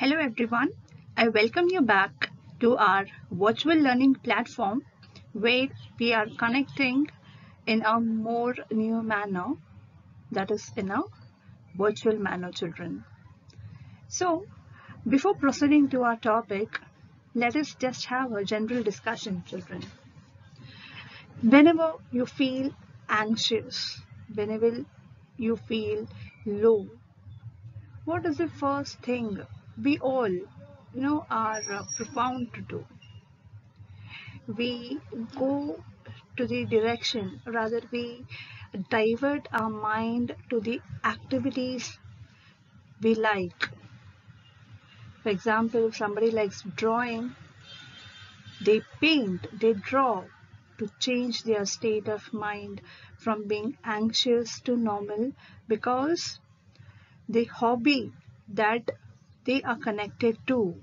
Hello everyone, I welcome you back to our virtual learning platform where we are connecting in a more new manner, that is in a virtual manner, children. So, before proceeding to our topic, let us just have a general discussion, children. Whenever you feel anxious, whenever you feel low, what is the first thing we all are profound to do? We go to the direction, rather we divert our mind to the activities we like. For example, if somebody likes drawing, they paint, they draw to change their state of mind from being anxious to normal, because the hobby that they are connected to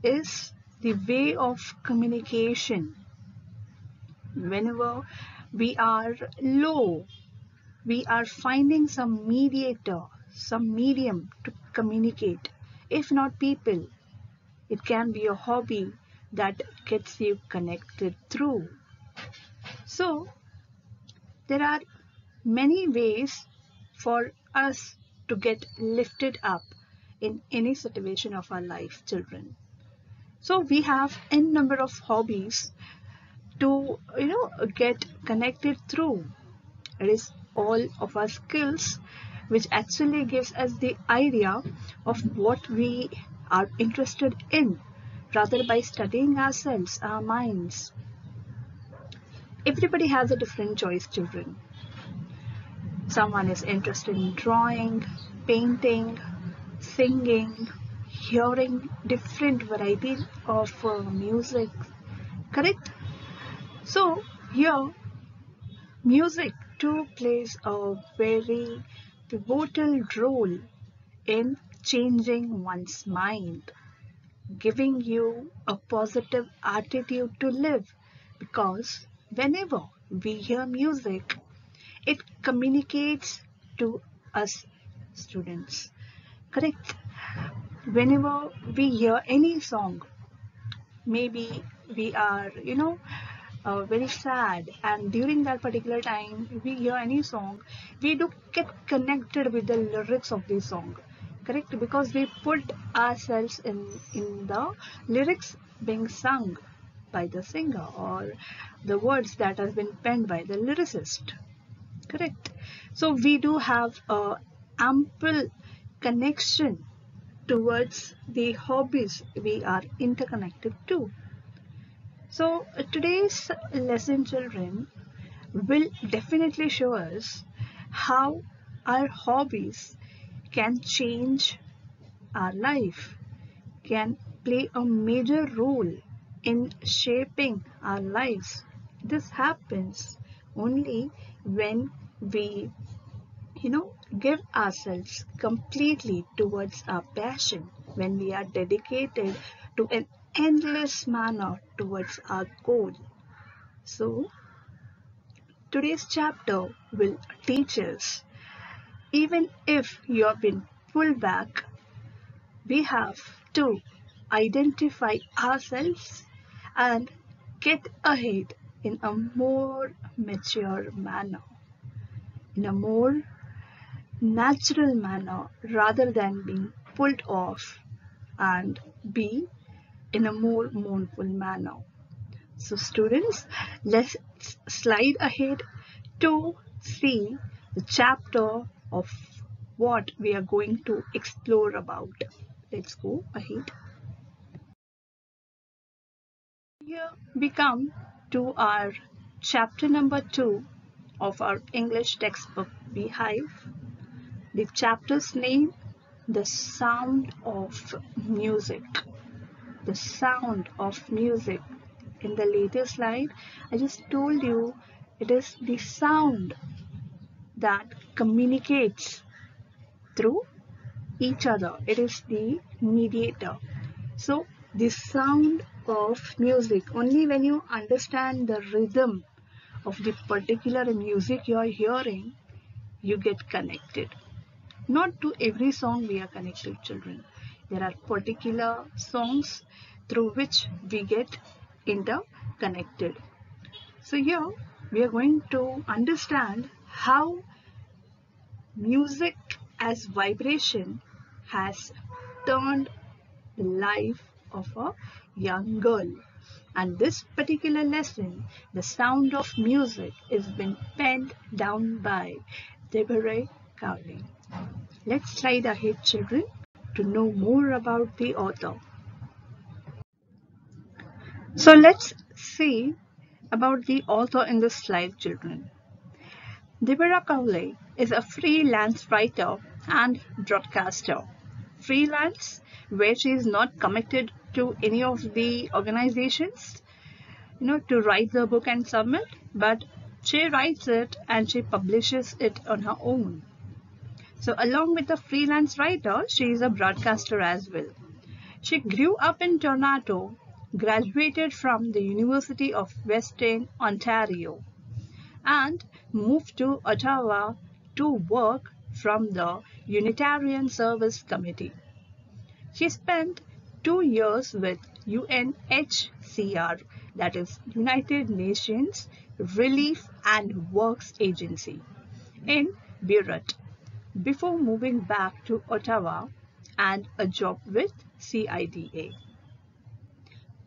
is the way of communication. Whenever we are low, we are finding some mediator, some medium to communicate. If not people, it can be a hobby that gets you connected through. So, there are many ways for us to get lifted up in any situation of our life, children. So, we have n number of hobbies to get connected through. It is all of our skills which actually gives us the idea of what we are interested in, rather by studying ourselves, our minds. Everybody has a different choice, children. Someone is interested in drawing, painting, singing, hearing different variety of music, correct? So here music too plays a very pivotal role in changing one's mind, giving you a positive attitude to live, because whenever we hear music, it communicates to us students. Correct? Whenever we hear any song, maybe we are, very sad, and during that particular time we hear any song, we do get connected with the lyrics of the song, correct? Because we put ourselves in the lyrics being sung by the singer, or the words that have been penned by the lyricist, correct? So we do have a ample connection towards the hobbies we are interconnected to. So today's lesson, children, will definitely show us how our hobbies can change our life, can play a major role in shaping our lives. This happens only when we, give ourselves completely towards our passion, when we are dedicated to an endless manner towards our goal. So, today's chapter will teach us, even if you have been pulled back, we have to identify ourselves and get ahead in a more mature manner, in a more natural manner, rather than being pulled off, and be in a more mournful manner. So students, let's slide ahead to see the chapter of what we are going to explore about. Let's go ahead. Here we come to our chapter number 2 of our English textbook Beehive. The chapter's name, The Sound of Music. The sound of music. In the later slide, I just told you it is the sound that communicates through each other. It is the mediator. So the sound of music, only when you understand the rhythm of the particular music you are hearing, you get connected. Not to every song we are connected, children. There are particular songs through which we get interconnected. So here we are going to understand how music as vibration has turned the life of a young girl. And this particular lesson, the sound of music, is been penned down by Deborah Cowley. Let's slide ahead, children, to know more about the author. So let's see about the author in this slide, children. Deborah Cowley is a freelance writer and broadcaster. Freelance, where she is not committed to any of the organizations, to write the book and submit, but she writes it and she publishes it on her own. So along with a freelance writer, she is a broadcaster as well. She grew up in Toronto, graduated from the University of Western Ontario, and moved to Ottawa to work from the Unitarian Service Committee. She spent 2 years with UNHCR, that is United Nations Relief and Works Agency, in Beirut, before moving back to Ottawa and a job with CIDA.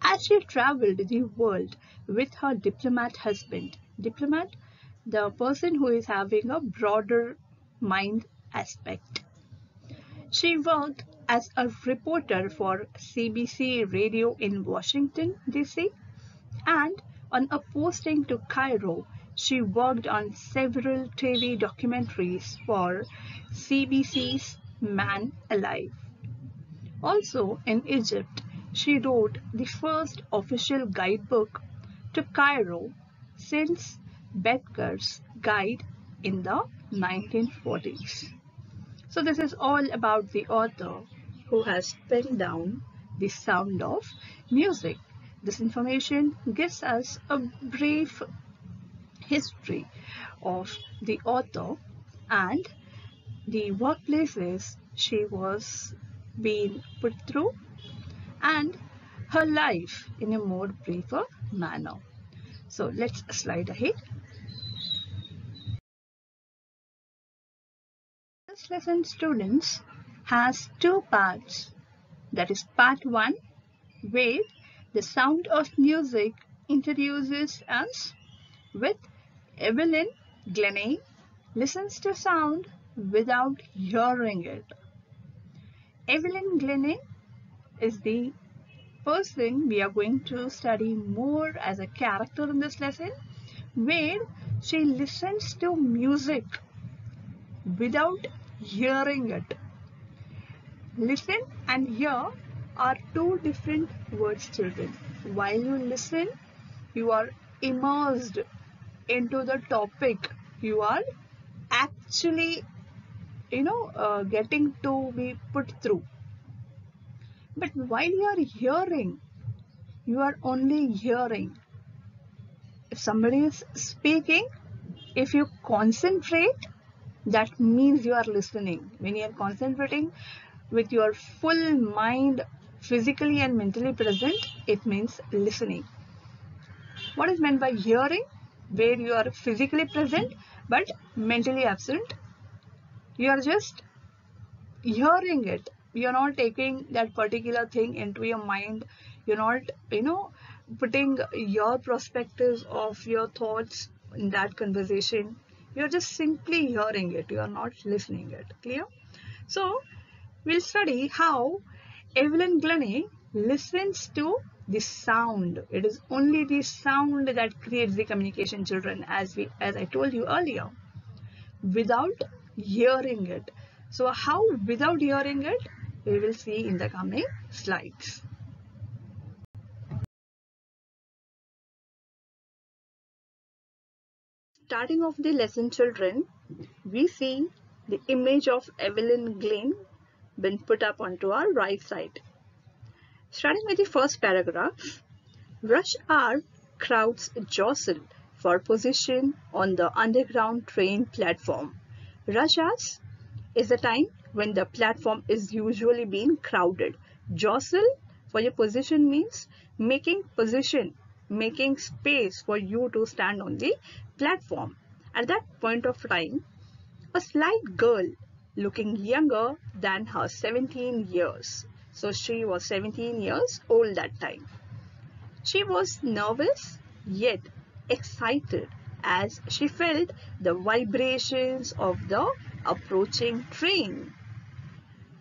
As she traveled the world with her diplomat husband, the person who is having a broader mind aspect. She worked as a reporter for CBC Radio in Washington, D.C., and on a posting to Cairo, she worked on several TV documentaries for CBC's Man Alive. Also in Egypt, she wrote the first official guidebook to Cairo since Bedker's Guide in the 1940s. So this is all about the author who has penned down the sound of music. This information gives us a brief history of the author and the workplaces she was being put through and her life in a more briefer manner. So let's slide ahead. This lesson, students, has 2 parts. That is part 1, where the sound of music introduces us with Evelyn Glennie listens to sound without hearing it. Evelyn Glennie is the person we are going to study more as a character in this lesson, where she listens to music without hearing it. Listen and hear are 2 different words, children. While you listen, you are immersed into the topic. You are actually, getting to be put through. But while you are hearing, you are only hearing. If somebody is speaking, if you concentrate, that means you are listening. When you are concentrating with your full mind, physically and mentally present, it means listening. What is meant by hearing? Where you are physically present but mentally absent. You are just hearing it. You are not taking that particular thing into your mind. You're not, putting your perspectives of your thoughts in that conversation. You're just simply hearing it. You are not listening it. Clear? So we'll study how Evelyn Glennie listens to the sound. It is only the sound that creates the communication, children, as I told you earlier, without hearing it. So how without hearing it, we will see in the coming slides. Starting off the lesson, children, we see the image of Evelyn Glennie been put up onto our right side. Starting with the first paragraph, rush hour crowds jostle for position on the underground train platform. Rush hours is the time when the platform is usually being crowded. Jostle for your position means making position, making space for you to stand on the platform. At that point of time, a slight girl looking younger than her 17 years. So she was 17 years old that time. She was nervous yet excited as she felt the vibrations of the approaching train.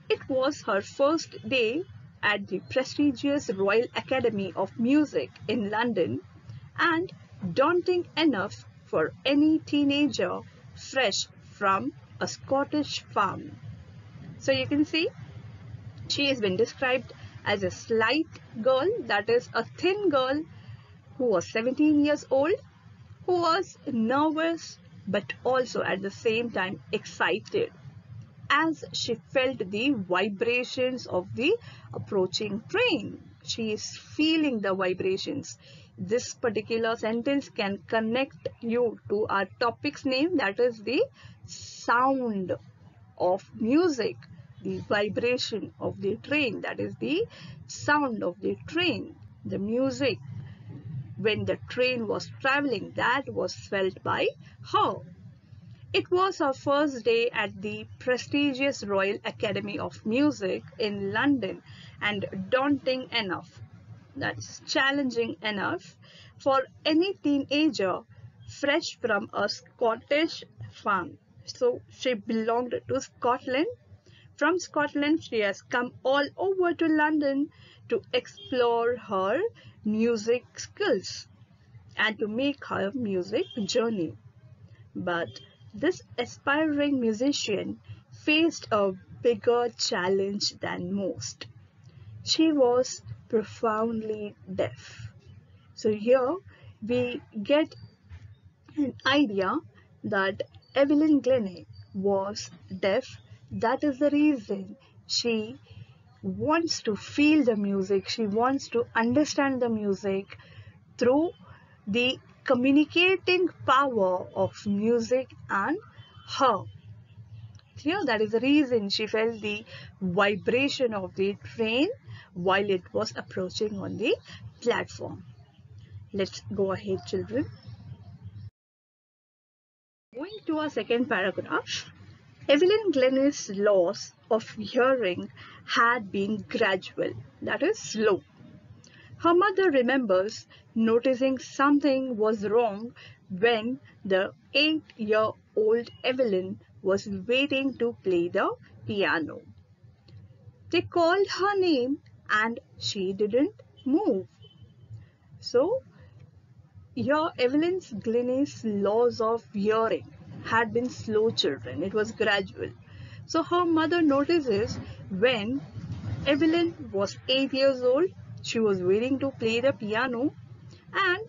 It was her first day at the prestigious Royal Academy of Music in London and daunting enough for any teenager fresh from a Scottish farm. So you can see she has been described as a slight girl, that is a thin girl who was 17 years old, who was nervous but also at the same time excited as she felt the vibrations of the approaching train. She is feeling the vibrations. This particular sentence can connect you to our topic's name, that is the sound of music, the vibration of the train, that is the sound of the train, the music when the train was traveling, that was felt by her. It was her first day at the prestigious Royal Academy of Music in London and daunting enough, that's challenging enough, for any teenager fresh from a Scottish farm. So she belonged to Scotland. From Scotland, she has come all over to London to explore her music skills and to make her music journey. But this aspiring musician faced a bigger challenge than most. She was profoundly deaf. So here we get an idea that Evelyn Glennie was deaf. That is the reason she wants to feel the music, she wants to understand the music through the communicating power of music and her. Here, that is the reason she felt the vibration of the train while it was approaching on the platform. Let's go ahead, children. Going to our second paragraph, Evelyn Glennie's loss of hearing had been gradual, that is slow. Her mother remembers noticing something was wrong when the 8-year-old Evelyn was waiting to play the piano. They called her name and she didn't move. So, here Evelyn Glennie's loss of hearing had been slow, children. It was gradual. So her mother notices when Evelyn was 8 years old, she was waiting to play the piano, and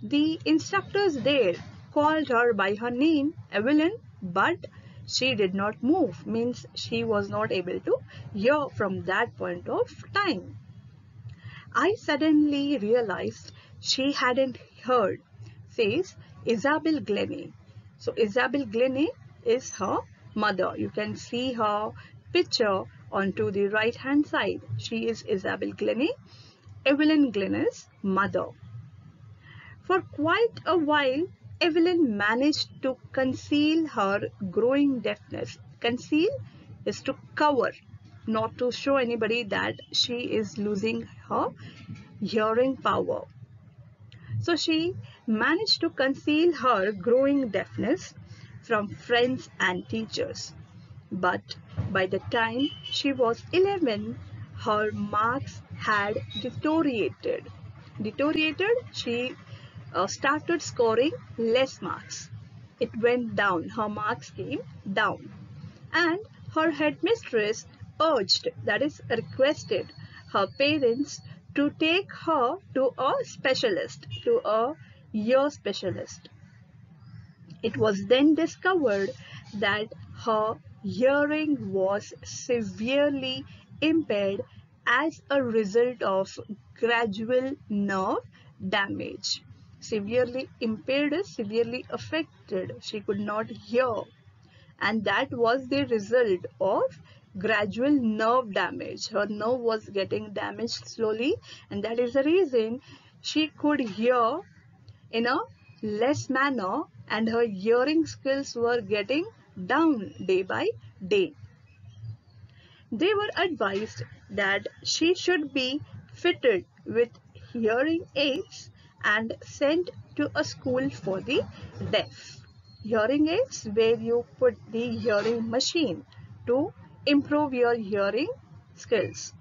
the instructors there called her by her name, Evelyn, but she did not move, means she was not able to hear from that point of time. I suddenly realized she hadn't heard, says Isabel Glennie. So Isabel Glennie is her mother. You can see her picture onto the right hand side. She is Isabel Glennie, Evelyn Glennie's mother. For quite a while, Evelyn managed to conceal her growing deafness. Conceal is to cover, not to show anybody that she is losing her hearing power. So she managed to conceal her growing deafness from friends and teachers. But by the time she was 11, her marks had deteriorated. She started scoring less marks. It went down. Her marks came down. And her headmistress urged, that is requested, her parents to take her to a specialist, to a ear specialist. It was then discovered that her hearing was severely impaired as a result of gradual nerve damage. Severely impaired is severely affected. She could not hear. And that was the result of gradual nerve damage. Her nerve was getting damaged slowly, and that is the reason she could hear in a less manner, and her hearing skills were getting down day by day. They were advised that she should be fitted with hearing aids and sent to a school for the deaf. Hearing aids where you put the hearing machine to improve your hearing skills.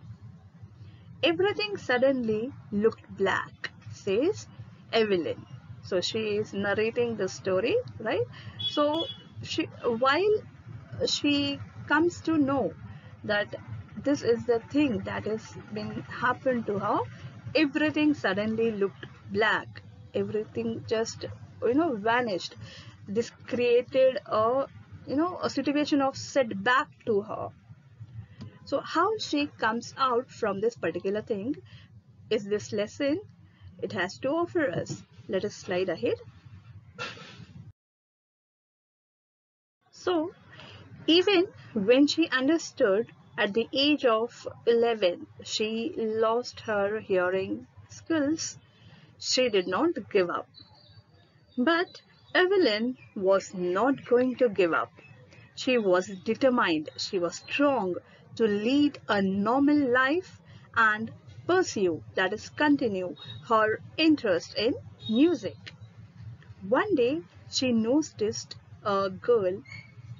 Everything suddenly looked black, says Evelyn. So she is narrating the story, right? So while she comes to know that this is the thing that has been happened to her, everything suddenly looked black. Everything just vanished. This created a situation of setback to her. So how she comes out from this particular thing is this lesson it has to offer us. Let us slide ahead. So even when she understood at the age of 11 she lost her hearing skills, she did not give up. But Evelyn was not going to give up. She was determined, she was strong to lead a normal life and pursue, that is, continue her interest in music. One day, she noticed a girl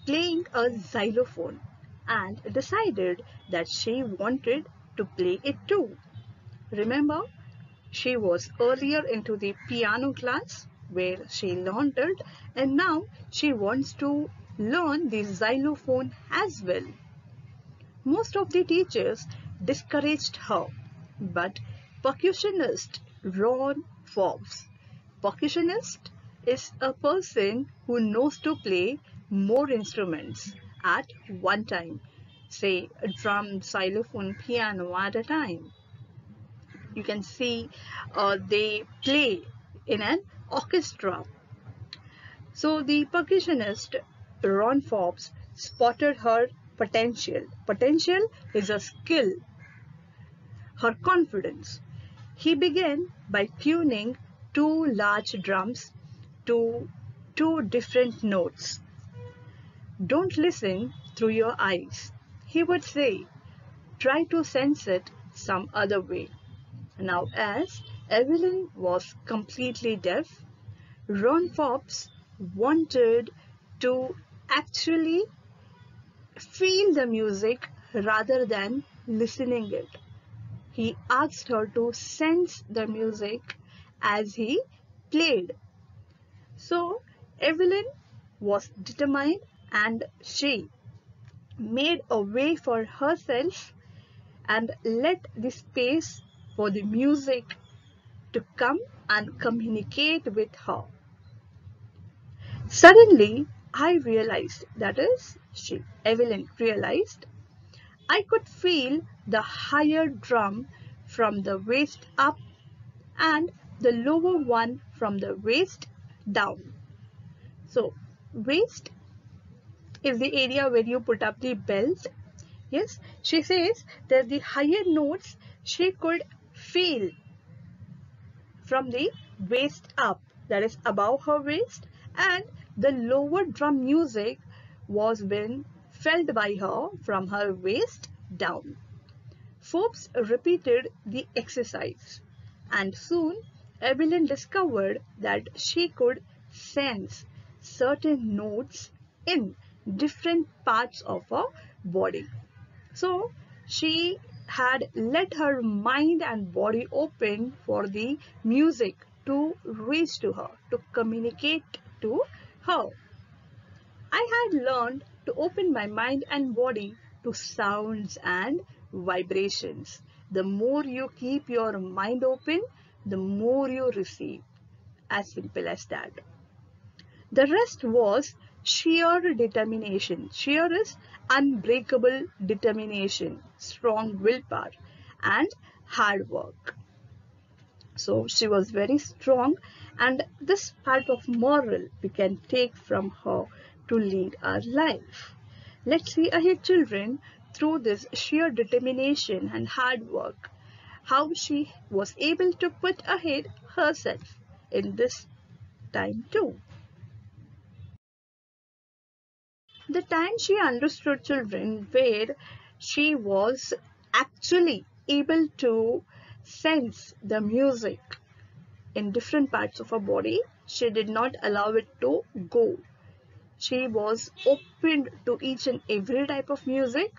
playing a xylophone and decided that she wanted to play it too. Remember, she was earlier into the piano class where she learned it, and now she wants to learn the xylophone as well. Most of the teachers discouraged her, but percussionist Ron Forbes. Percussionist is a person who knows to play more instruments at one time, say a drum, xylophone, piano at a time. You can see they play in an orchestra. So the percussionist Ron Forbes spotted her potential. Potential is a skill, her confidence. He began by tuning two large drums to two different notes. Don't listen through your eyes, he would say. Try to sense it some other way. Now, as Evelyn was completely deaf, Ron Forbes wanted to actually feel the music rather than listening it. He asked her to sense the music as he played. So Evelyn was determined and she made a way for herself and let the space for the music to come and communicate with her. Suddenly, I realized, that is, Evelyn realized, I could feel the higher drum from the waist up and the lower one from the waist down. So, waist is the area where you put up the belt. Yes, she says that the higher notes she could feel from the waist up, that is above her waist, and the lower drum music was being felt by her from her waist down. Forbes repeated the exercise, and soon Evelyn discovered that she could sense certain notes in different parts of her body. So she had let her mind and body open for the music to reach to her, to communicate to her. I had learned to open my mind and body to sounds and vibrations. The more you keep your mind open, the more you receive. As simple as that. The rest was sheer determination. Sheer is unbreakable determination, strong willpower, and hard work. So she was very strong, and this part of moral we can take from her to lead our life. Let's see ahead, children. through this sheer determination and hard work, how she was able to put ahead herself in this time too. The time she understood children where she was actually able to sense the music in different parts of her body, she did not allow it to go. She was open to each and every type of music,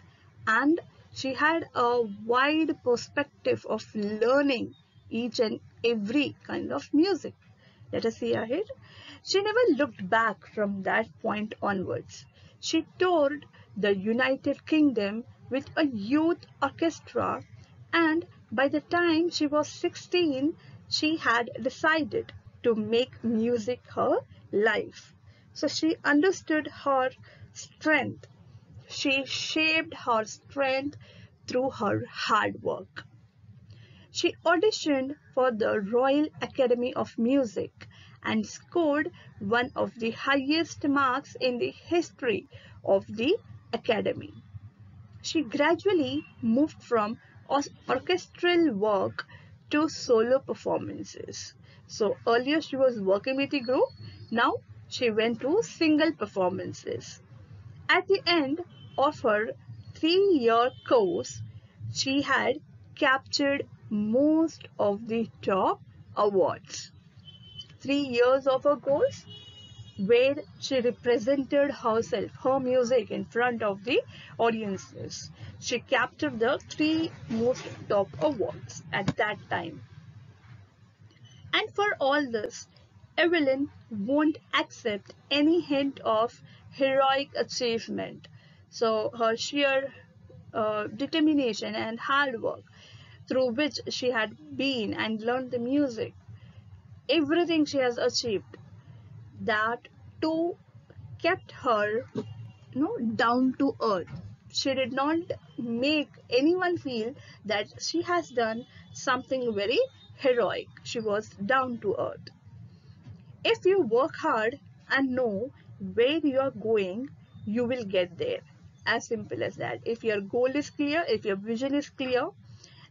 and she had a wide perspective of learning each and every kind of music. Let us see ahead. She never looked back from that point onwards. She toured the United Kingdom with a youth orchestra, and by the time she was 16, she had decided to make music her life. So she understood her strength. She shaped her strength through her hard work. She auditioned for the Royal Academy of Music and scored one of the highest marks in the history of the Academy. She gradually moved from orchestral work to solo performances. So earlier she was working with a group, now she went to single performances. At the end of her 3-year course, she had captured most of the top awards. 3 years of her course where she represented herself, her music in front of the audiences. She captured the 3 most top awards at that time. And for all this, Evelyn won't accept any hint of heroic achievement. So her sheer determination and hard work through which she had been and learned the music, everything she has achieved, that too kept her down to earth. She did not make anyone feel that she has done something very heroic. She was down to earth. If you work hard and know where you are going, you will get there. As simple as that. If your goal is clear, if your vision is clear,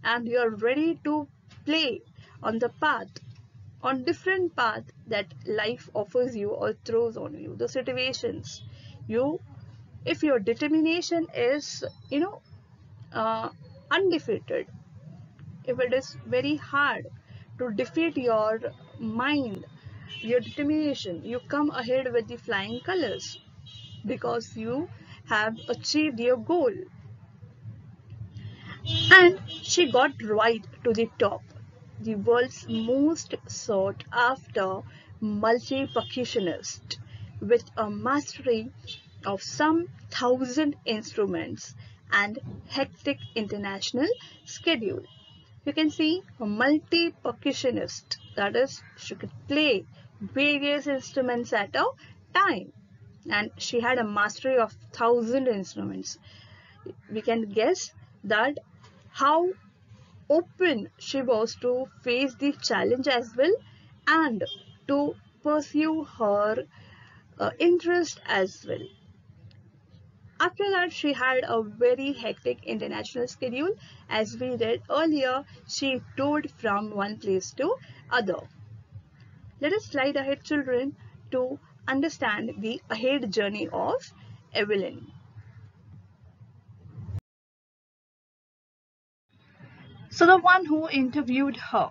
and you are ready to play on the path, on different path that life offers you or throws on you, the situations, you, if your determination is undefeated, if it is very hard to defeat your mind, your determination, you come ahead with the flying colors because you have achieved your goal. And she got right to the top, the world's most sought after multi-percussionist with a mastery of some 1,000 instruments and hectic international schedule. You can see a multi-percussionist, that is, she could play various instruments at a time, and she had a mastery of 1,000 instruments. We can guess that how open she was to face the challenge as well and to pursue her interest as well. After that, she had a very hectic international schedule. As we read earlier, she toured from one place to other. Let us slide ahead, children, to understand the ahead journey of Evelyn. So the one who interviewed her.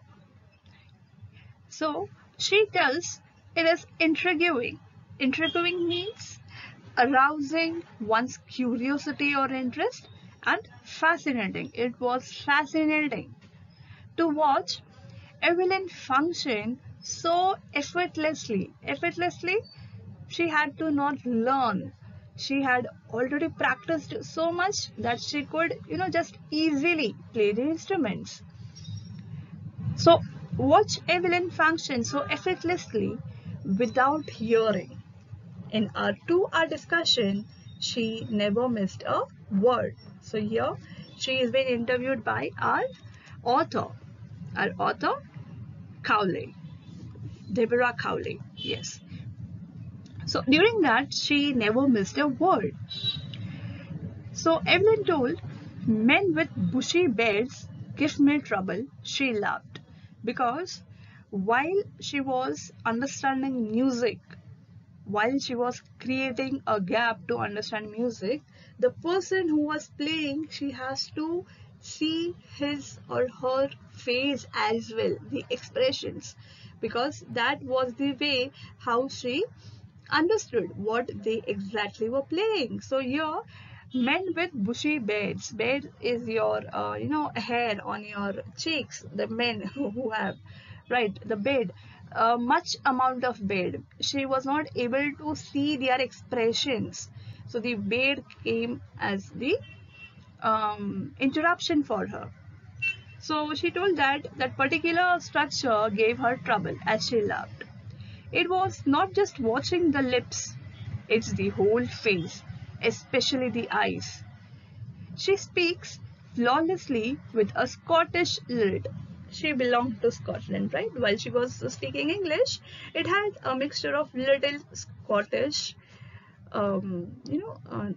So she tells it is intriguing. Intriguing means arousing one's curiosity or interest, and fascinating. It was fascinating to watch Evelyn function so effortlessly. Effortlessly, she had to not learn. She had already practiced so much that she could, just easily play the instruments. So watch Evelyn function so effortlessly without hearing. In our 2-hour discussion, she never missed a word. So here she is being interviewed by our author Cowley, Deborah Cowley. Yes. So during that, she never missed a word. So So Evelyn told, men with bushy beards give me trouble. She laughed because while she was understanding music, while she was creating a gap to understand music, the person who was playing, she has to see his or her face as well, the expressions, because that was the way how she understood what they exactly were playing. So here, men with bushy beards, beard is your hair on your cheeks, the men who have, right, the beard, much amount of beard, she was not able to see their expressions, so the beard came as the interruption for her. So she told that that particular structure gave her trouble as she laughed. It was not just watching the lips, it's the whole face, especially the eyes. She speaks flawlessly with a Scottish lilt. She belonged to Scotland, right? While she was speaking English, it had a mixture of little Scottish, um, you know, uh,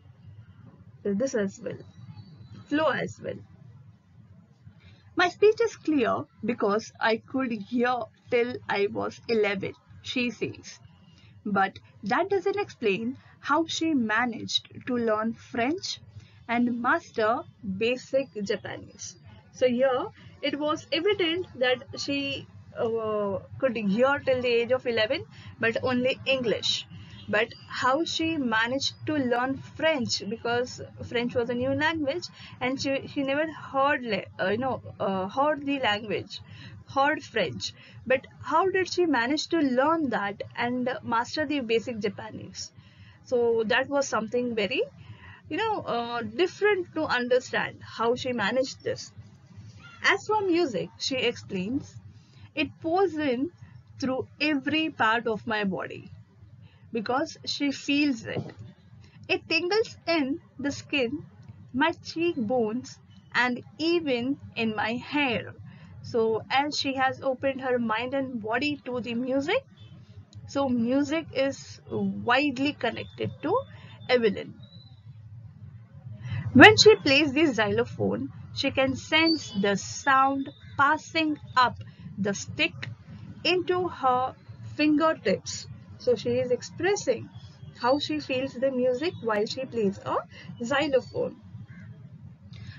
this as well, flow as well. My speech is clear because I could hear till I was 11, she says. But that doesn't explain how she managed to learn French and master basic Japanese. So here it was evident that she could hear till the age of 11, but only English. But how she managed to learn French, because French was a new language and she never heard heard the language, heard French. But how did she manage to learn that and master the basic Japanese? So that was something very different to understand how she managed this. As for music, she explains, it pours in through every part of my body because she feels it. It tingles in the skin, my cheekbones, and even in my hair. So, as she has opened her mind and body to the music, so music is widely connected to Evelyn. When she plays the xylophone, she can sense the sound passing up the stick into her fingertips. So she is expressing how she feels the music while she plays a xylophone.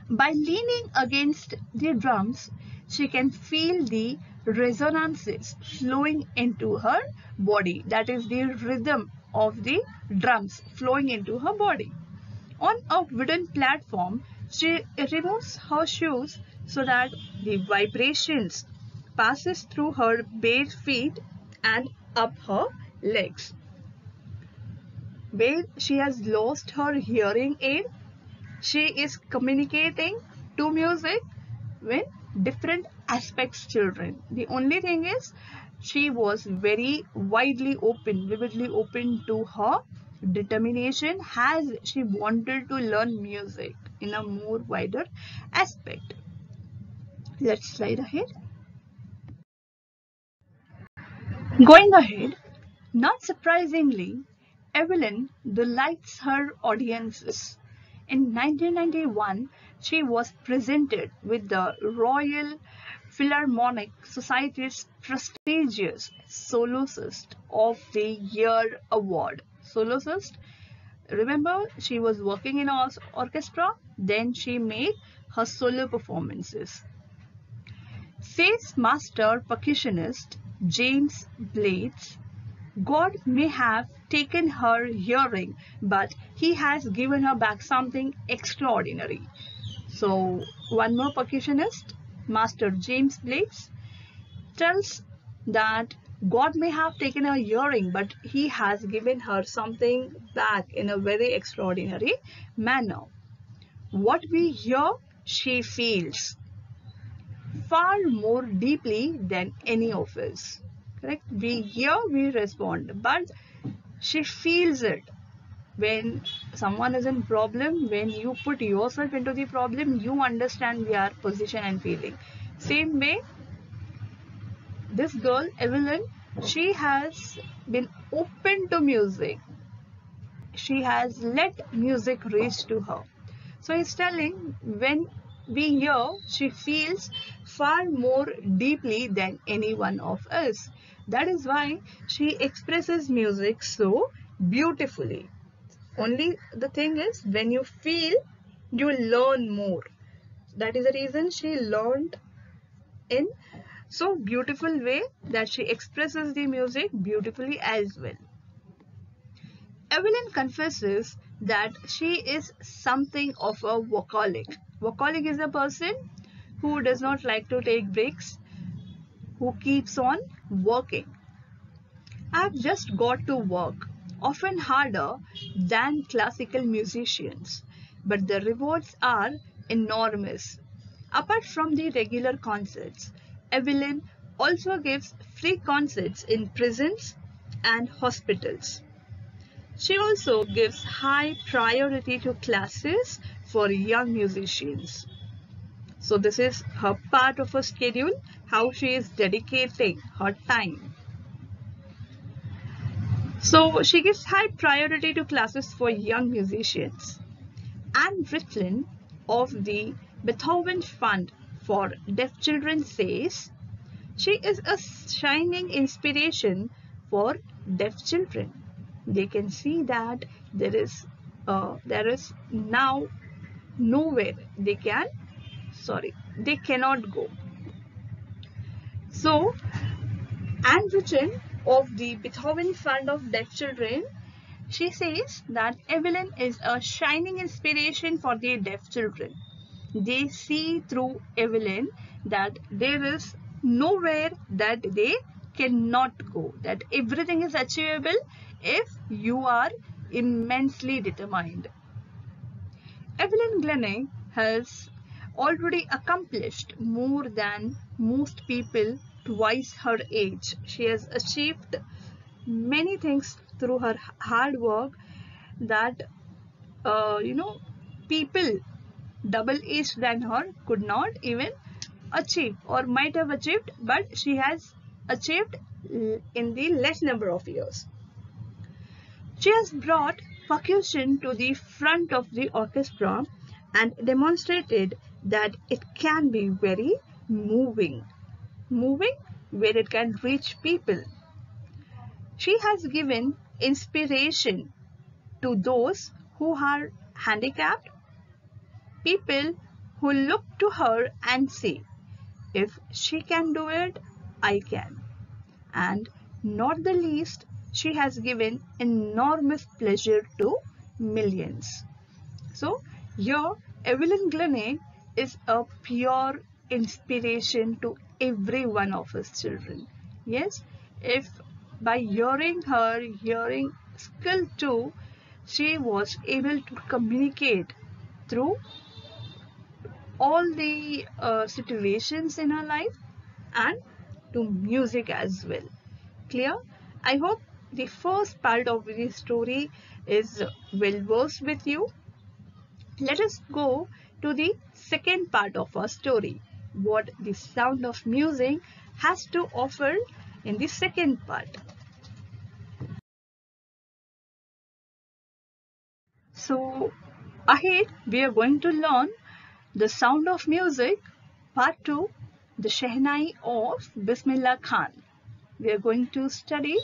By leaning against the drums, she can feel the resonances flowing into her body. That is the rhythm of the drums flowing into her body. On a wooden platform, she removes her shoes so that the vibrations passes through her bare feet and up her legs. Where she has lost her hearing aid, she is communicating to music with different aspects children. The only thing is she was very widely open, vividly open to her determination as she wanted to learn music in a more wider aspect. Let's slide ahead. Going ahead, not surprisingly, Evelyn delights her audiences. In 1991, she was presented with the Royal Philharmonic Society's prestigious Soloist of the Year award. Soloist, remember, she was working in an orchestra, then she made her solo performances. Says master percussionist James Blades, God may have taken her hearing, but he has given her back something extraordinary. So, one more percussionist, Master James Blades, tells that God may have taken her hearing, but he has given her something back in a very extraordinary manner. What we hear, she feels far more deeply than any of us. Correct? We hear, we respond, but she feels it. When someone is in problem, when you put yourself into the problem, you understand their position and feeling. Same way, this girl, Evelyn, she has been open to music. She has let music reach to her. So he's telling when we hear, she feels far more deeply than any one of us. That is why she expresses music so beautifully. Only the thing is, when you feel, you learn more. That is the reason she learned in so beautiful way that she expresses the music beautifully as well. Evelyn confesses that she is something of a workaholic. Workaholic is a person who does not like to take breaks, who keeps on working. I've just got to work, often harder than classical musicians, but the rewards are enormous. Apart from the regular concerts, Evelyn also gives free concerts in prisons and hospitals. She also gives high priority to classes for young musicians. So this is her part of her schedule, how she is dedicating her time. So she gives high priority to classes for young musicians. Anne Ritlin of the Beethoven Fund for Deaf Children says she is a shining inspiration for deaf children. They can see that there is now nowhere they cannot go. So Anne Ritlin of the Beethoven Fund of Deaf Children, she says that Evelyn is a shining inspiration for the deaf children. They see through Evelyn that there is nowhere that they cannot go, that everything is achievable if you are immensely determined. Evelyn Glennie has already accomplished more than most people twice her age. She has achieved many things through her hard work that people double aged than her could not even achieve or might have achieved, but she has achieved in the less number of years. She has brought percussion to the front of the orchestra and demonstrated that it can be very moving where it can reach people. She has given inspiration to those who are handicapped, people who look to her and say, if she can do it, I can. And not the least, she has given enormous pleasure to millions. So here, Evelyn Glennie is a pure inspiration to every one of us children. Yes, if by hearing her, hearing skill too, she was able to communicate through all the situations in her life and to music as well. Clear? I hope the first part of the story is well versed with you. Let us go to the second part of our story. What the sound of music has to offer in the second part. So ahead we are going to learn the sound of music, part 2, the Shehnai of Bismillah Khan. We are going to study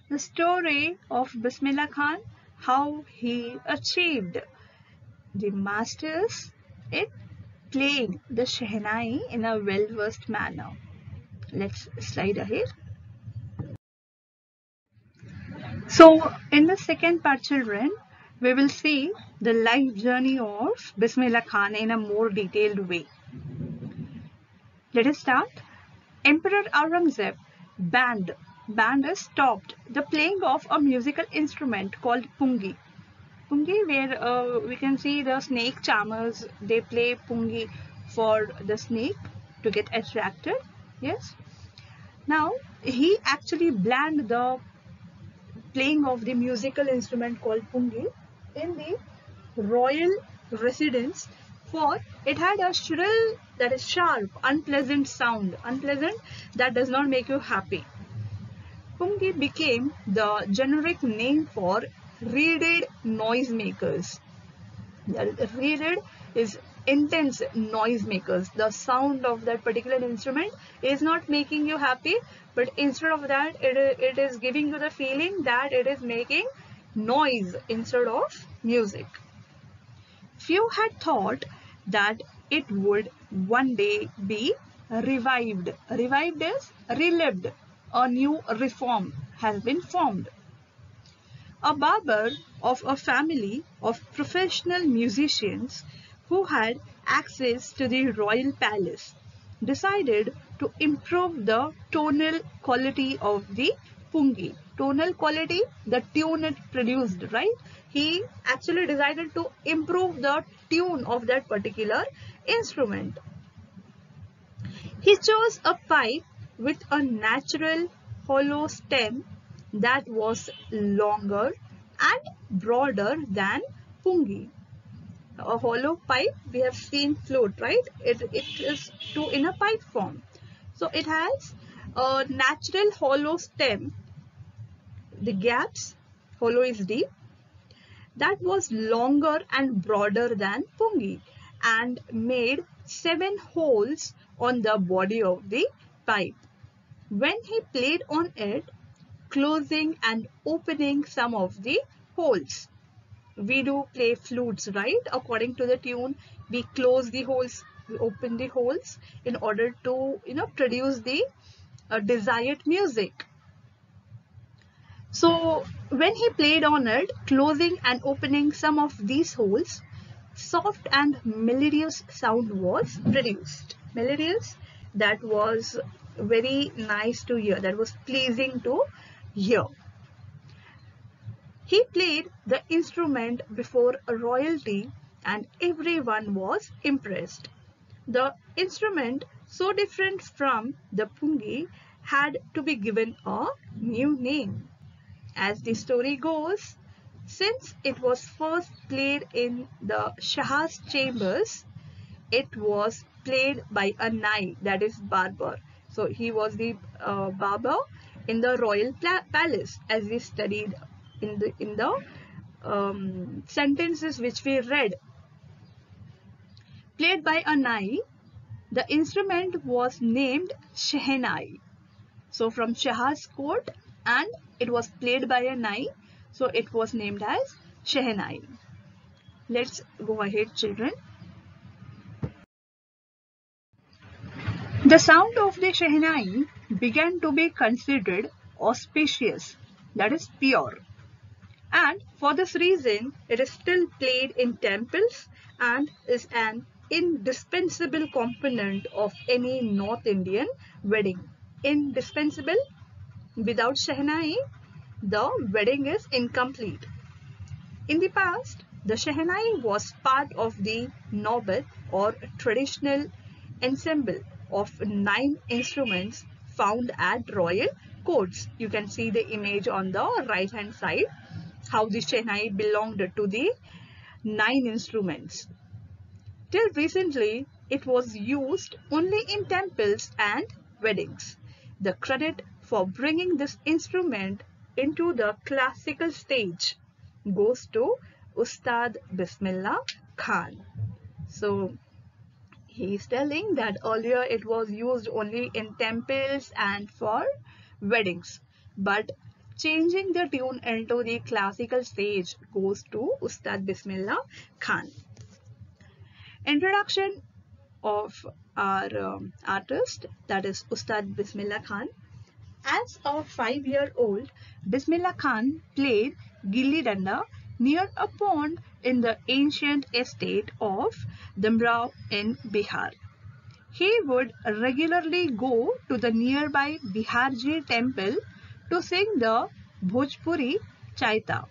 the story of Bismillah Khan, how he achieved the masters in playing the Shehnai in a well-versed manner. Let's slide ahead. So in the second part, children, we will see the life journey of Bismillah Khan in a more detailed way. Let us start. Emperor Aurangzeb banned stopped the playing of a musical instrument called pungi. Pungi, where we can see the snake charmers, they play pungi for the snake to get attracted. Yes. Now he actually banned the playing of the musical instrument called pungi in the royal residence, for it had a shrill, that is sharp, unpleasant sound, unpleasant that does not make you happy. Pungi became the generic name for reeded noisemakers. Reeded is intense noisemakers. The sound of that particular instrument is not making you happy, but instead of that, it is giving you the feeling that it is making noise instead of music. Few had thought that it would one day be revived. Revived is relived. A new reform has been formed. A barber of a family of professional musicians who had access to the royal palace decided to improve the tonal quality of the pungi. Tonal quality, the tune it produced, right? He actually decided to improve the tune of that particular instrument. He chose a pipe with a natural hollow stem that was longer and broader than pungi. A hollow pipe, we have seen flute, right? It is in a pipe form. So it has a natural hollow stem. The gaps, hollow is deep, that was longer and broader than pungi and made 7 holes on the body of the pipe. When he played on it, closing and opening some of the holes. We do play flutes, right? According to the tune, we close the holes, we open the holes in order to, produce the desired music. So when he played on it, closing and opening some of these holes, soft and melodious sound was produced. Melodious, that was very nice to hear, that was pleasing to hear. He played the instrument before royalty and everyone was impressed. The instrument, so different from the pungi, had to be given a new name. As the story goes, since it was first played in the Shah's chambers, it was played by a nai, that is barber. So he was the barber in the royal palace, as we studied in the sentences which we read. Played by a nai, the instrument was named Shehnai. So from Shah's court, and it was played by a nai, so it was named as Shehnai. Let's go ahead, children. The sound of the Shehnai began to be considered auspicious, that is pure. And for this reason, it is still played in temples and is an indispensable component of any North Indian wedding. Indispensable. Without Shehnai, the wedding is incomplete. In the past, the Shehnai was part of the Naubat or traditional ensemble of 9 instruments found at royal courts. You can see the image on the right hand side, how the Shehnai belonged to the 9 instruments. Till recently, it was used only in temples and weddings. The credit for bringing this instrument into the classical stage goes to Ustad Bismillah Khan. So he is telling that earlier it was used only in temples and for weddings, but changing the tune into the classical stage goes to Ustad Bismillah Khan. Introduction of our artist, that is Ustad Bismillah Khan. As a 5-year-old, Bismillah Khan played gilli danda near a pond in the ancient estate of Dimrao in Bihar. He would regularly go to the nearby Biharji temple to sing the Bhojpuri Chaita,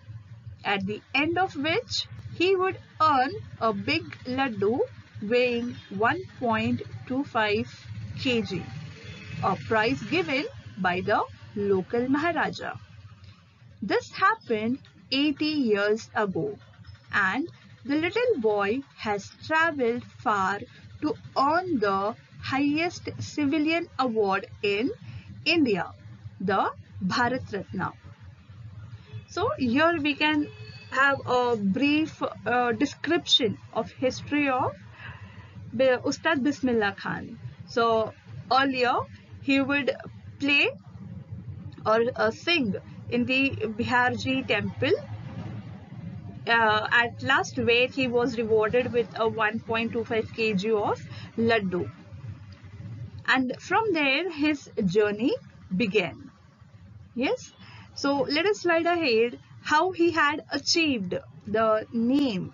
at the end of which he would earn a big laddu weighing 1.25 kg, a prize given by the local Maharaja. This happened 80 years ago, and the little boy has travelled far to earn the highest civilian award in India, the Bharat Ratna. So here we can have a brief description of history of Ustad Bismillah Khan. So earlier he would play or sing in the Biharji temple. At last, where he was rewarded with a 1.25 kg of laddu. And from there, his journey began. Yes. So let us slide ahead how he had achieved the name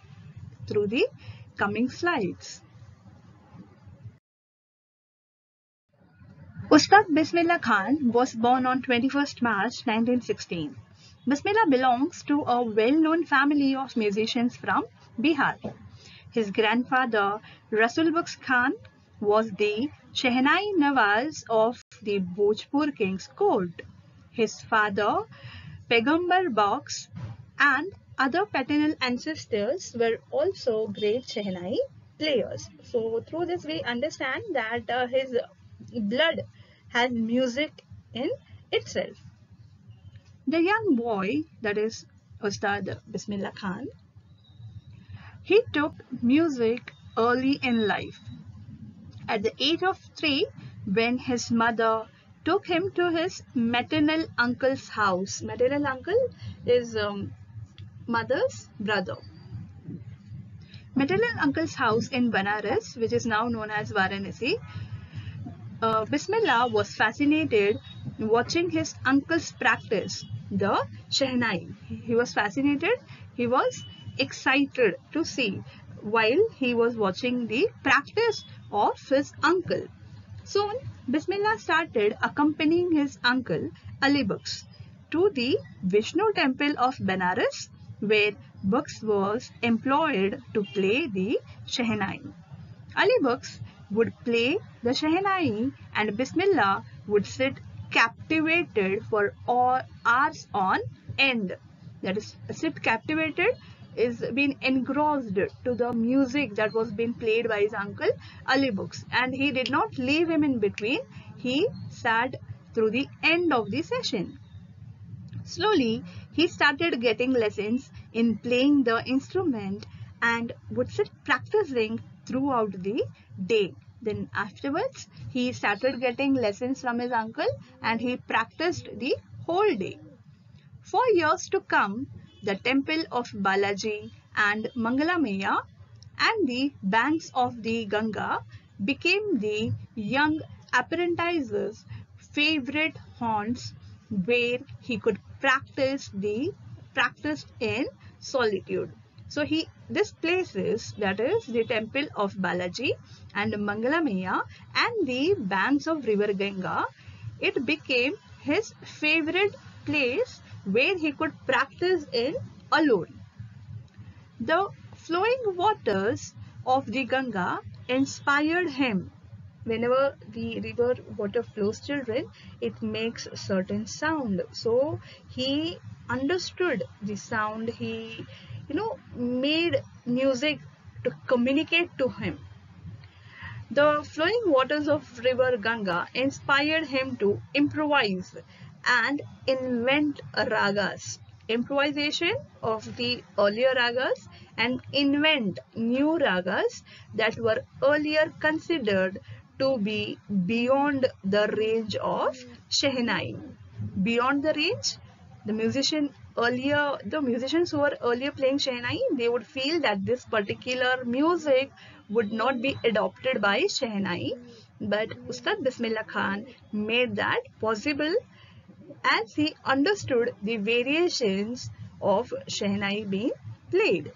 through the coming slides. Ustad Bismillah Khan was born on 21st March 1916. Bismillah belongs to a well-known family of musicians from Bihar. His grandfather, Rasul Bux Khan, was the Shehnai Nawaz of the Bhojpur King's court. His father, Pegambar Bux, and other paternal ancestors were also great Shehnai players. So through this we understand that his blood has music in itself. The young boy, that is Ustad Bismillah Khan, he took music early in life. At the age of 3, when his mother took him to his maternal uncle's house. Maternal uncle is mother's brother. Maternal uncle's house in Banaras, which is now known as Varanasi. Bismillah was fascinated watching his uncle's practice the Shehnai. He was fascinated, he was excited to see while he was watching the practice of his uncle. Soon, Bismillah started accompanying his uncle Ali Bux to the Vishnu temple of Benares, where Bux was employed to play the Shehnai. Ali Bux would play the Shehnai and Bismillah would sit captivated for hours on end. That is, sit captivated is being engrossed to the music that was being played by his uncle Ali Bux, and he did not leave him in between. He sat through the end of the session. Slowly, he started getting lessons in playing the instrument and would sit practicing throughout the day. Then afterwards, he started getting lessons from his uncle and he practiced the whole day. For years to come, the temple of Balaji and Mangalamaya and the banks of the Ganga became the young apprentice's favorite haunts where he could practice in solitude. So this places, that is the temple of Balaji and Mangalamaya and the banks of river Ganga, it became his favorite place where he could practice in alone. The flowing waters of the Ganga inspired him. Whenever the river water flows, children, it makes a certain sound. So he understood the sound. He, made music to communicate to him. The flowing waters of river Ganga inspired him to improvise and invent ragas. Improvisation of the earlier ragas and invent new ragas that were earlier considered to be beyond the range of Shehnai. Beyond the range, the musicians who were earlier playing Shehnai, they would feel that this particular music would not be adopted by Shehnai, but Ustad Bismillah Khan made that possible as he understood the variations of Shehnai being played.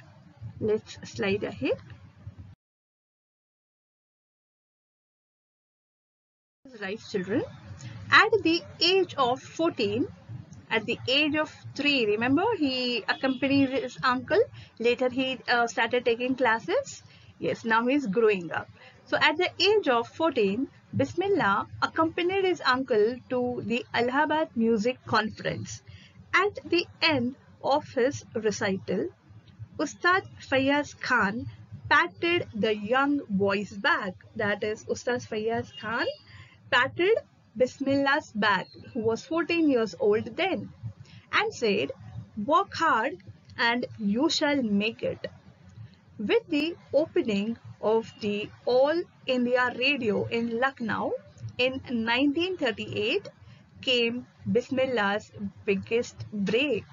Let's slide ahead. Right, children. At the age of 14, at the age of 3, remember, he accompanied his uncle. Later he started taking classes. Yes, now he's growing up. So at the age of 14, Bismillah accompanied his uncle to the Allahabad Music Conference. At the end of his recital, Ustad Fayyaz Khan patted the young boy's back. That is, Ustad Fayyaz Khan patted Bismillah's back, who was 14 years old then, and said, "Work hard and You Shall Make It. With the opening of the All India Radio in Lucknow in 1938 came Bismillah's biggest break.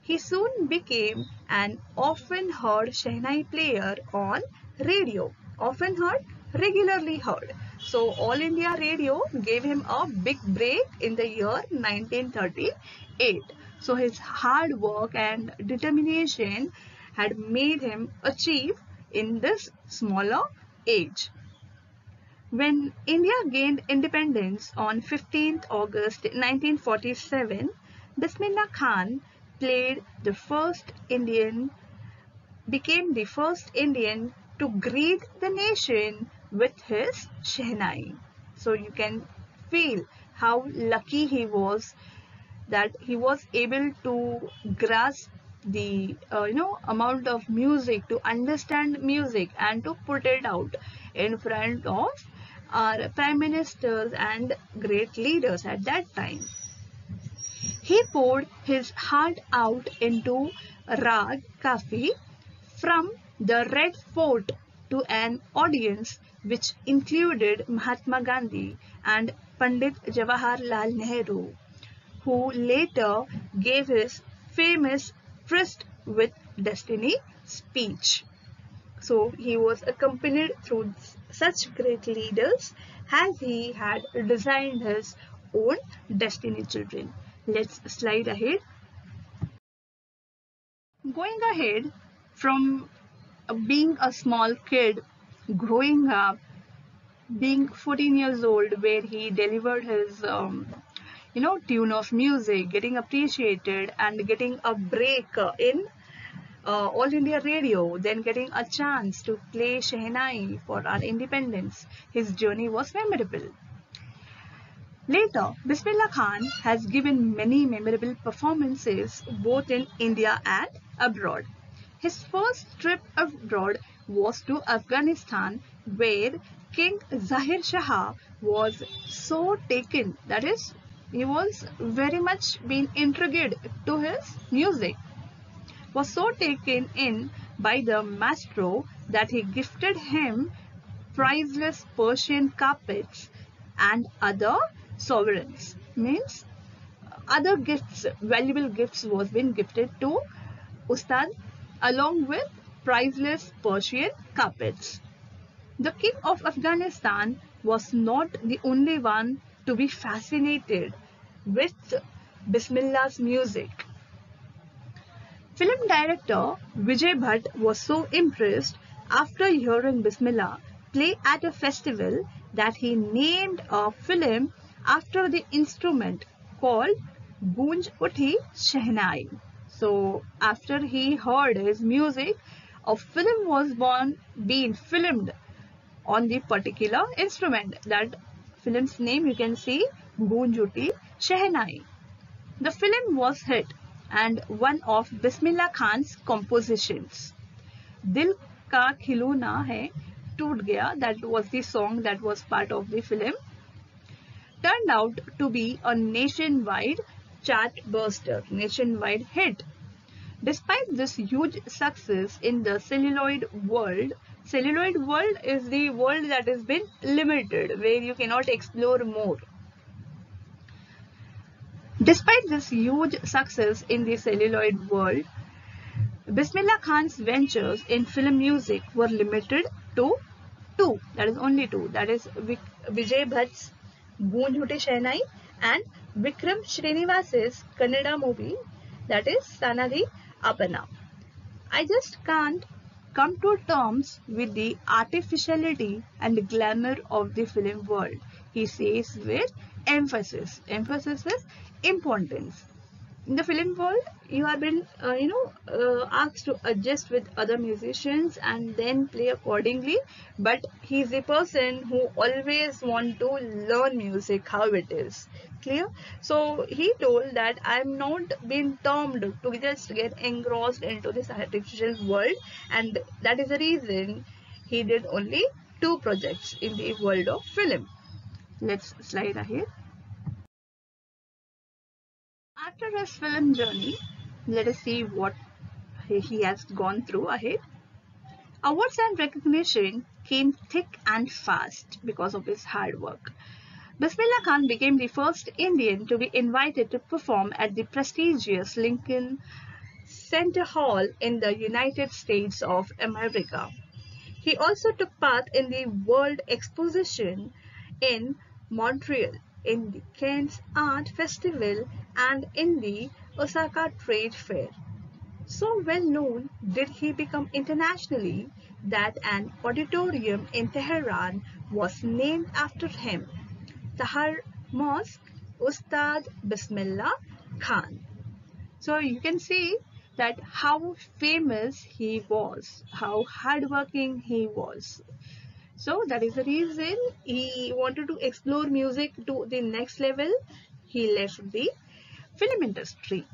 He soon became an often heard Shehnai player on radio. Often heard, regularly heard. So All India Radio gave him a big break in the year 1938. So his hard work and determination had made him achieve in this smaller age. When India gained independence on 15th August 1947, Bismillah Khan played the first Indian became the first Indian to greet the nation with his Shehnai. So you can feel how lucky he was that he was able to grasp the amount of music, to understand music and to put it out in front of our prime ministers and great leaders at that time. He poured his heart out into Rag Kafi from the Red Fort to an audience which included Mahatma Gandhi and Pandit Jawaharlal Nehru, who later gave his famous Tryst with Destiny speech. So he was accompanied through such great leaders as he had designed his own destiny children. Let's slide ahead. Going ahead from being a small kid, growing up, being 14 years old, where he delivered his tune of music, getting appreciated and getting a break in All India Radio, then getting a chance to play Shehnai for our independence. His journey was memorable. Later, Bismillah Khan has given many memorable performances both in India and abroad. His first trip abroad was to Afghanistan, where King Zahir Shah was so taken, that is, he was very much been intrigued to his music, was so taken in by the maestro that he gifted him priceless Persian carpets and other sovereigns. Means other gifts, valuable gifts was been gifted to Ustad along with priceless Persian carpets. The king of Afghanistan was not the only one to be fascinated with Bismillah's music. Film director Vijay Bhatt was so impressed after hearing Bismillah play at a festival that he named a film after the instrument called Goonj Uthi Shehnai. So after he heard his music, a film was being filmed on the particular instrument. That film's name you can see, Goonj Uthi Shehnai. The film was hit and one of Bismillah Khan's compositions. Dil Ka Khilona Hai Toot Gaya, that was the song that was part of the film, turned out to be a nationwide chart burster, nationwide hit. Despite this huge success in the celluloid world is the world that has been limited, where you cannot explore more. Despite this huge success in the celluloid world, Bismillah Khan's ventures in film music were limited to two, that is only two, that is Vijay Bhatt's Goonj Uthi Shehnai and Vikram Srinivas's Kannada movie, that is Sanadi Apana. I just can't come to terms with the artificiality and glamour of the film world, he says with emphasis. Emphasis is importance. In the film world, you have been asked to adjust with other musicians and then play accordingly, but he's a person who always want to learn music how it is. Clear? So he told that I'm not being termed to just get engrossed into this artificial world, and that is the reason he did only two projects in the world of film. Let's slide ahead. After his film journey, let us see what he has gone through ahead. Awards and recognition came thick and fast because of his hard work. Bismillah Khan became the first Indian to be invited to perform at the prestigious Lincoln Center Hall in the United States of America. He also took part in the World Exposition in Montreal, in the Cannes Art Festival, and in the Osaka Trade Fair. So well known did he become internationally that an auditorium in Tehran was named after him, Tahar Mosque, Ustad Bismillah Khan. So you can see that how famous he was, how hardworking he was. So that is the reason he wanted to explore music to the next level. He left the film industry.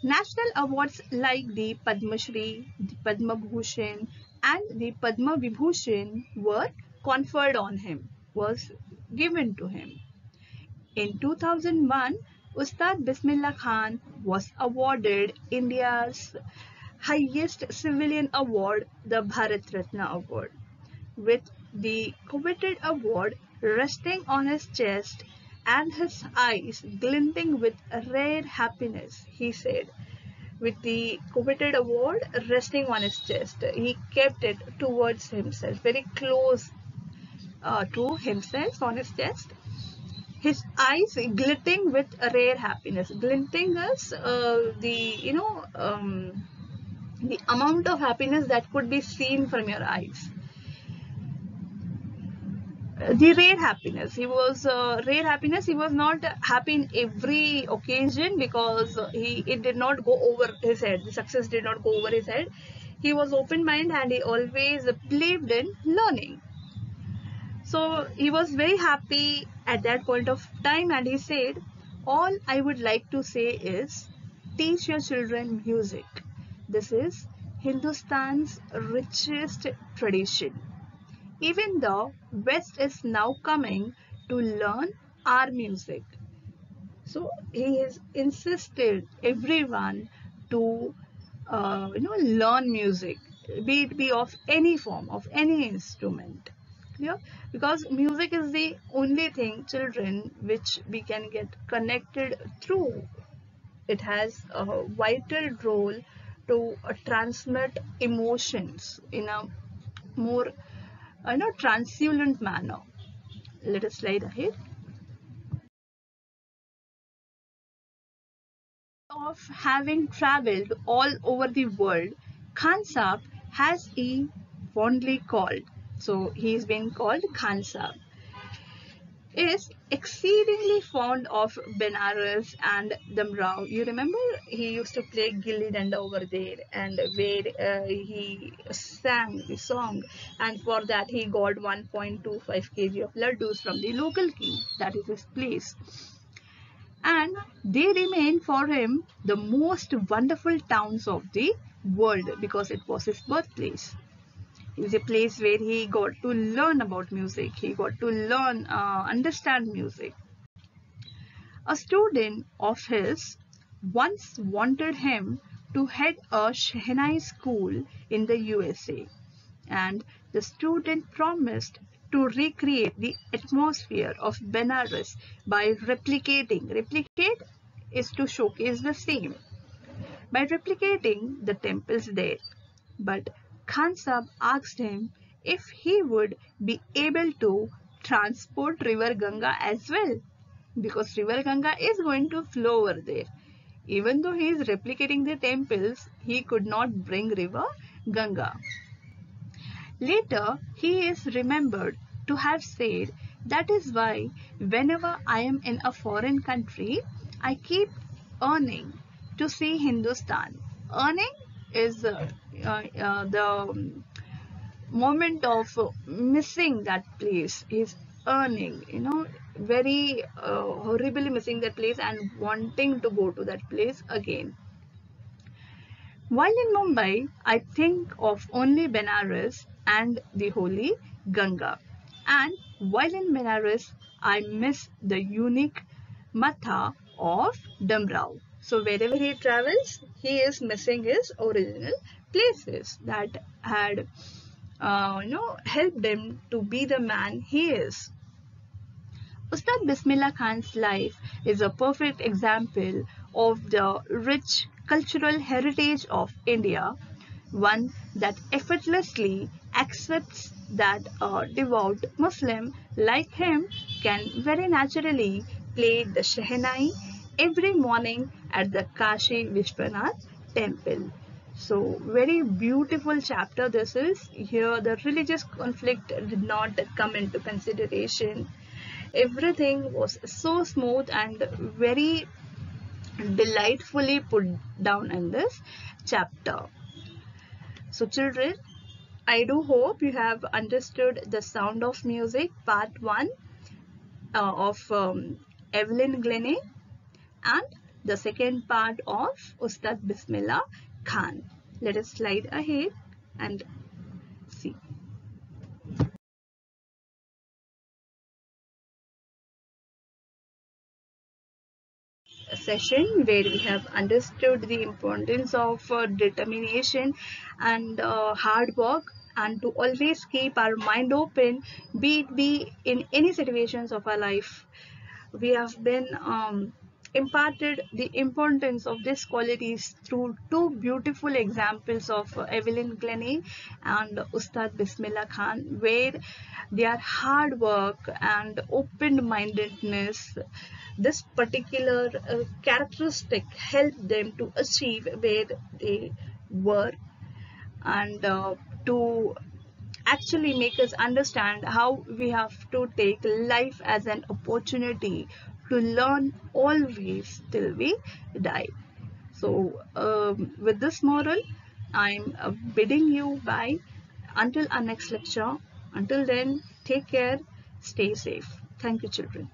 National awards like the Padma Shri, the Padma Bhushan, and the Padma Vibhushan were conferred on him, was given to him. In 2001, Ustad Bismillah Khan was awarded India's highest civilian award, the Bharat Ratna Award, with the coveted award resting on his chest and his eyes glinting with rare happiness, he said. With the coveted award resting on his chest, he kept it towards himself, very close to himself on his chest. His eyes glinting with rare happiness. Glinting is the amount of happiness that could be seen from your eyes. The rare happiness. He was rare happiness. He was not happy in every occasion because it did not go over his head. The success did not go over his head. He was open-minded and he always believed in learning. So he was very happy at that point of time, and he said, "All I would like to say is, teach your children music. This is Hindustan's richest tradition. Even the West is now coming to learn our music." So he has insisted everyone to learn music, be it be of any form, of any instrument. Clear? Because music is the only thing, children, which we can get connected through. It has a vital role to transmit emotions in a more transient manner. Let us slide ahead. Of having traveled all over the world, Khan Saab has he fondly called. So he is being called Khan Saab. Is exceedingly fond of Benares and Damrao. You remember he used to play Gilli Danda over there, and where he sang the song, and for that he got 1.25 kg of laddus from the local king. That is his place. And they remain for him the most wonderful towns of the world because it was his birthplace. It is a place where he got to learn about music. He got to learn, understand music. A student of his once wanted him to head a Shehnai school in the USA, and the student promised to recreate the atmosphere of Benares by replicating. Replicate is to showcase the same. By replicating the temples there. But Khan Sahib asked him if he would be able to transport river Ganga as well, because river Ganga is going to flow over there. Even though he is replicating the temples, he could not bring river Ganga. Later, he is remembered to have said, "That is why whenever I am in a foreign country, I keep earning to see Hindustan." Earning is the moment of missing that place. Is earning, very horribly missing that place and wanting to go to that place again. While in Mumbai, I think of only Benares and the holy Ganga. And while in Benares, I miss the unique Matha of Damrao. So wherever he travels, he is missing his original places that had helped him to be the man he is. Ustad Bismillah Khan's life is a perfect example of the rich cultural heritage of India, one that effortlessly accepts that a devout Muslim like him can very naturally play the Shehnai every morning at the Kashi Vishwanath temple. So, very beautiful chapter this is. Here, the religious conflict did not come into consideration. Everything was so smooth and very delightfully put down in this chapter. So, children, I do hope you have understood the Sound of Music part 1 of Evelyn Glennie and the second part of Ustad Bismillah Khan. Let us slide ahead and see. A session where we have understood the importance of determination and hard work, and to always keep our mind open, be it be in any situations of our life. We have been imparted the importance of these qualities through two beautiful examples of Evelyn Glennie and Ustad Bismillah Khan, where their hard work and open-mindedness, this particular characteristic helped them to achieve where they were, and to actually make us understand how we have to take life as an opportunity to learn always till we die. So, with this moral, I'm bidding you bye until our next lecture. Until then, take care, stay safe. Thank you, children.